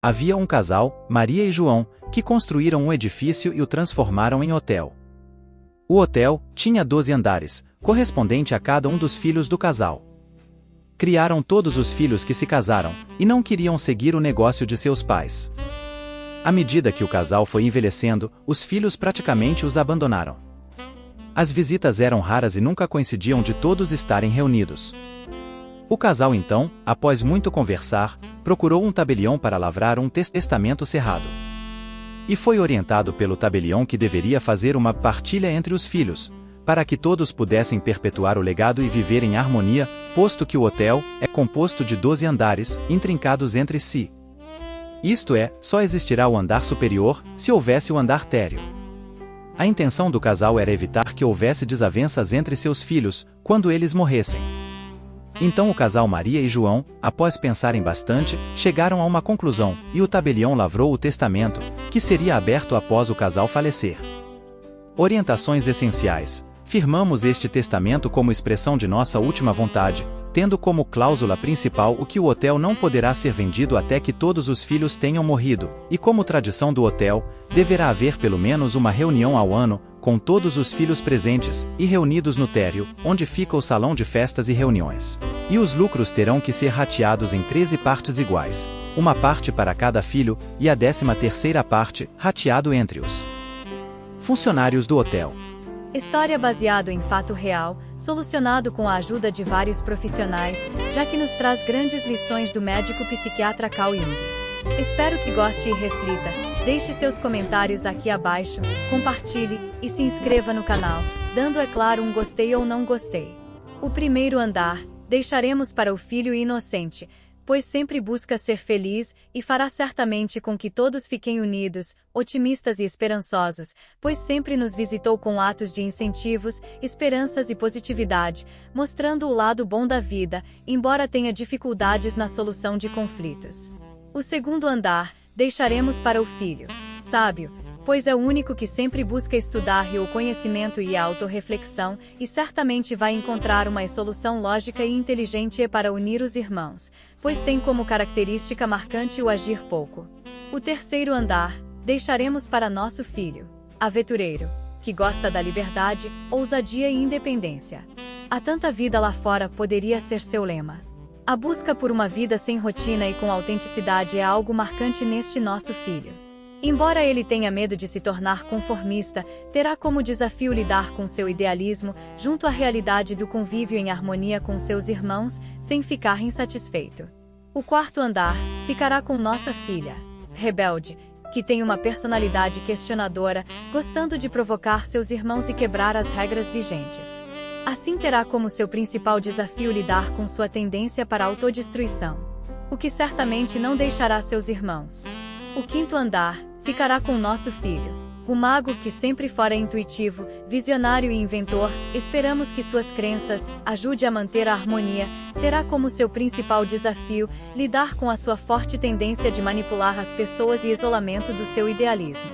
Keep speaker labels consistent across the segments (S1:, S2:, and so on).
S1: Havia um casal, Maria e João, que construíram um edifício e o transformaram em hotel. O hotel tinha 12 andares, correspondente a cada um dos filhos do casal. Criaram todos os filhos que se casaram, e não queriam seguir o negócio de seus pais. À medida que o casal foi envelhecendo, os filhos praticamente os abandonaram. As visitas eram raras e nunca coincidiam de todos estarem reunidos. O casal então, após muito conversar, procurou um tabelião para lavrar um testamento cerrado. E foi orientado pelo tabelião que deveria fazer uma partilha entre os filhos, para que todos pudessem perpetuar o legado e viver em harmonia, posto que o hotel é composto de 12 andares, intrincados entre si. Isto é, só existirá o andar superior, se houvesse o andar térreo. A intenção do casal era evitar que houvesse desavenças entre seus filhos, quando eles morressem. Então o casal Maria e João, após pensarem bastante, chegaram a uma conclusão, e o tabelião lavrou o testamento, que seria aberto após o casal falecer. Orientações essenciais. Firmamos este testamento como expressão de nossa última vontade, tendo como cláusula principal o que o hotel não poderá ser vendido até que todos os filhos tenham morrido, e como tradição do hotel, deverá haver pelo menos uma reunião ao ano, com todos os filhos presentes, e reunidos no térreo, onde fica o salão de festas e reuniões. E os lucros terão que ser rateados em 13 partes iguais, uma parte para cada filho, e a 13ª parte, rateado entre os funcionários do hotel.
S2: História baseado em fato real, solucionado com a ajuda de vários profissionais, já que nos traz grandes lições do médico psiquiatra Carl Jung. Espero que goste e reflita, deixe seus comentários aqui abaixo, compartilhe, e se inscreva no canal, dando é claro um gostei ou não gostei. O primeiro andar, deixaremos para o filho inocente, pois sempre busca ser feliz, e fará certamente com que todos fiquem unidos, otimistas e esperançosos, pois sempre nos visitou com atos de incentivos, esperanças e positividade, mostrando o lado bom da vida, embora tenha dificuldades na solução de conflitos. O segundo andar, deixaremos para o filho sábio, pois é o único que sempre busca estudar o conhecimento e a autorreflexão, e certamente vai encontrar uma solução lógica e inteligente para unir os irmãos, pois tem como característica marcante o agir pouco. O terceiro andar, deixaremos para nosso filho aventureiro, que gosta da liberdade, ousadia e independência. Há tanta vida lá fora, poderia ser seu lema. A busca por uma vida sem rotina e com autenticidade é algo marcante neste nosso filho. Embora ele tenha medo de se tornar conformista, terá como desafio lidar com seu idealismo, junto à realidade do convívio em harmonia com seus irmãos, sem ficar insatisfeito. O quarto andar, ficará com nossa filha rebelde, que tem uma personalidade questionadora, gostando de provocar seus irmãos e quebrar as regras vigentes. Assim terá como seu principal desafio lidar com sua tendência para a autodestruição, o que certamente não deixará seus irmãos. O quinto andar, ficará com nosso filho, o mago que sempre fora intuitivo, visionário e inventor. Esperamos que suas crenças ajude a manter a harmonia. Terá como seu principal desafio lidar com a sua forte tendência de manipular as pessoas e isolamento do seu idealismo.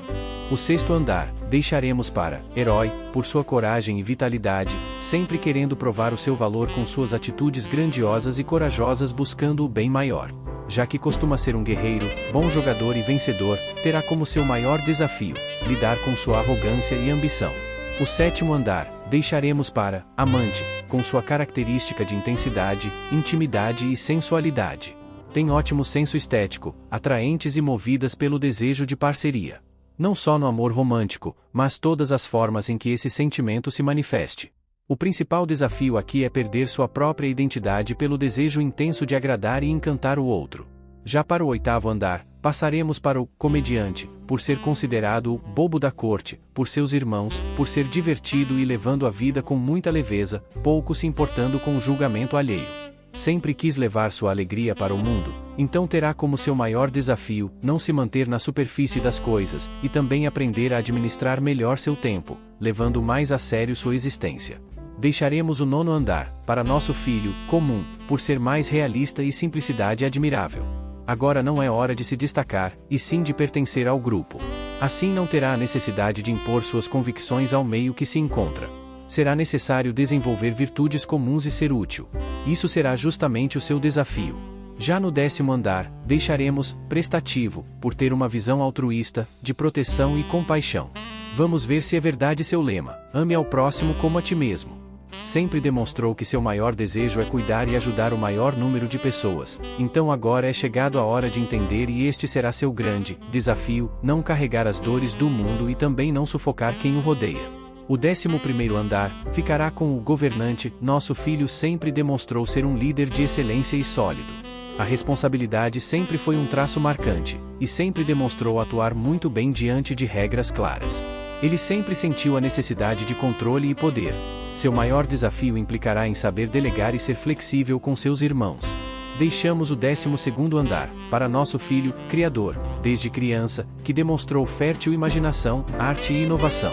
S3: O sexto andar, deixaremos para herói, por sua coragem e vitalidade, sempre querendo provar o seu valor com suas atitudes grandiosas e corajosas, buscando o bem maior. Já que costuma ser um guerreiro, bom jogador e vencedor, terá como seu maior desafio lidar com sua arrogância e ambição. O sétimo andar, deixaremos para amante, com sua característica de intensidade, intimidade e sensualidade. Tem ótimo senso estético, atraentes e movidas pelo desejo de parceria. Não só no amor romântico, mas todas as formas em que esse sentimento se manifeste. O principal desafio aqui é perder sua própria identidade pelo desejo intenso de agradar e encantar o outro. Já para o oitavo andar, passaremos para o comediante, por ser considerado o bobo da corte, por seus irmãos, por ser divertido e levando a vida com muita leveza, pouco se importando com o julgamento alheio. Sempre quis levar sua alegria para o mundo, então terá como seu maior desafio não se manter na superfície das coisas, e também aprender a administrar melhor seu tempo, levando mais a sério sua existência. Deixaremos o nono andar, para nosso filho, comum, por ser mais realista e simplicidade admirável. Agora não é hora de se destacar, e sim de pertencer ao grupo. Assim não terá a necessidade de impor suas convicções ao meio que se encontra. Será necessário desenvolver virtudes comuns e ser útil. Isso será justamente o seu desafio. Já no 10º andar, deixaremos prestativo, por ter uma visão altruísta, de proteção e compaixão. Vamos ver se é verdade seu lema: ame ao próximo como a ti mesmo. Sempre demonstrou que seu maior desejo é cuidar e ajudar o maior número de pessoas, então agora é chegado a hora de entender, e este será seu grande desafio: não carregar as dores do mundo e também não sufocar quem o rodeia. O 11º andar ficará com o governante. Nosso filho sempre demonstrou ser um líder de excelência e sólido. A responsabilidade sempre foi um traço marcante, e sempre demonstrou atuar muito bem diante de regras claras. Ele sempre sentiu a necessidade de controle e poder. Seu maior desafio implicará em saber delegar e ser flexível com seus irmãos. Deixamos o 12º andar para nosso filho, criador, desde criança, que demonstrou fértil imaginação, arte e inovação.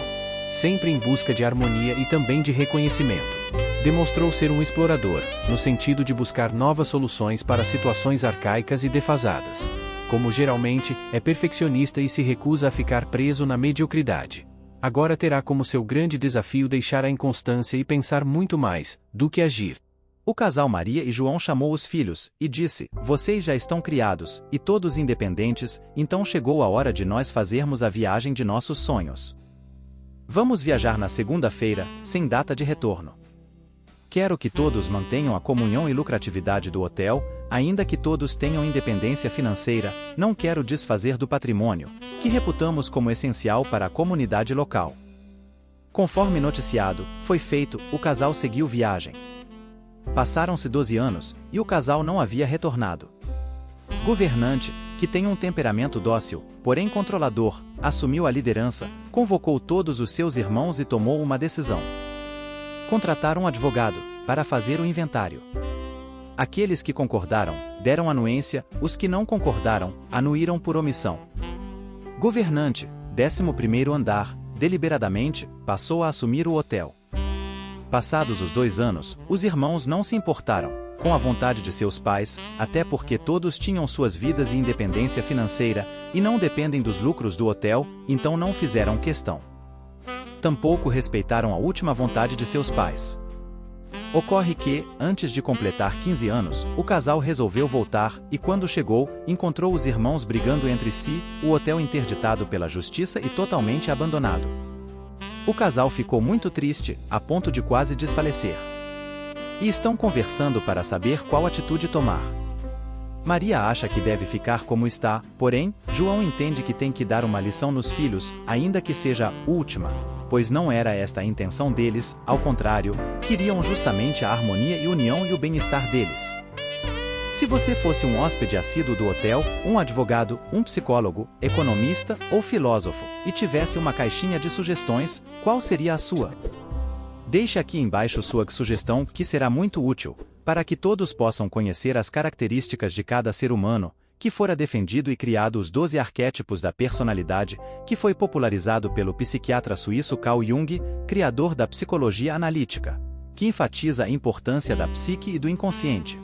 S3: Sempre em busca de harmonia e também de reconhecimento. Demonstrou ser um explorador, no sentido de buscar novas soluções para situações arcaicas e defasadas. Como geralmente, é perfeccionista e se recusa a ficar preso na mediocridade. Agora terá como seu grande desafio deixar a inconstância e pensar muito mais, do que agir.
S1: O casal Maria e João chamou os filhos, e disse: vocês já estão criados, e todos independentes, então chegou a hora de nós fazermos a viagem de nossos sonhos. Vamos viajar na segunda-feira, sem data de retorno. Quero que todos mantenham a comunhão e lucratividade do hotel, ainda que todos tenham independência financeira. Não quero desfazer do patrimônio, que reputamos como essencial para a comunidade local. Conforme noticiado, foi feito, o casal seguiu viagem. Passaram-se 12 anos, e o casal não havia retornado. Governante, que tem um temperamento dócil, porém controlador, assumiu a liderança, convocou todos os seus irmãos e tomou uma decisão. Contratar um advogado, para fazer o inventário. Aqueles que concordaram, deram anuência, os que não concordaram, anuíram por omissão. Governante, 11º andar, deliberadamente, passou a assumir o hotel. Passados os 2 anos, os irmãos não se importaram com a vontade de seus pais, até porque todos tinham suas vidas e independência financeira, e não dependem dos lucros do hotel, então não fizeram questão. Tampouco respeitaram a última vontade de seus pais. Ocorre que, antes de completar 15 anos, o casal resolveu voltar, e quando chegou, encontrou os irmãos brigando entre si, o hotel interditado pela justiça e totalmente abandonado. O casal ficou muito triste, a ponto de quase desfalecer. E estão conversando para saber qual atitude tomar. Maria acha que deve ficar como está, porém, João entende que tem que dar uma lição nos filhos, ainda que seja a última, pois não era esta a intenção deles, ao contrário, queriam justamente a harmonia e união e o bem-estar deles. Se você fosse um hóspede assíduo do hotel, um advogado, um psicólogo, economista ou filósofo, e tivesse uma caixinha de sugestões, qual seria a sua? Deixe aqui embaixo sua sugestão, que será muito útil, para que todos possam conhecer as características de cada ser humano, que fora defendido e criado os 12 arquétipos da personalidade, que foi popularizado pelo psiquiatra suíço Carl Jung, criador da psicologia analítica, que enfatiza a importância da psique e do inconsciente.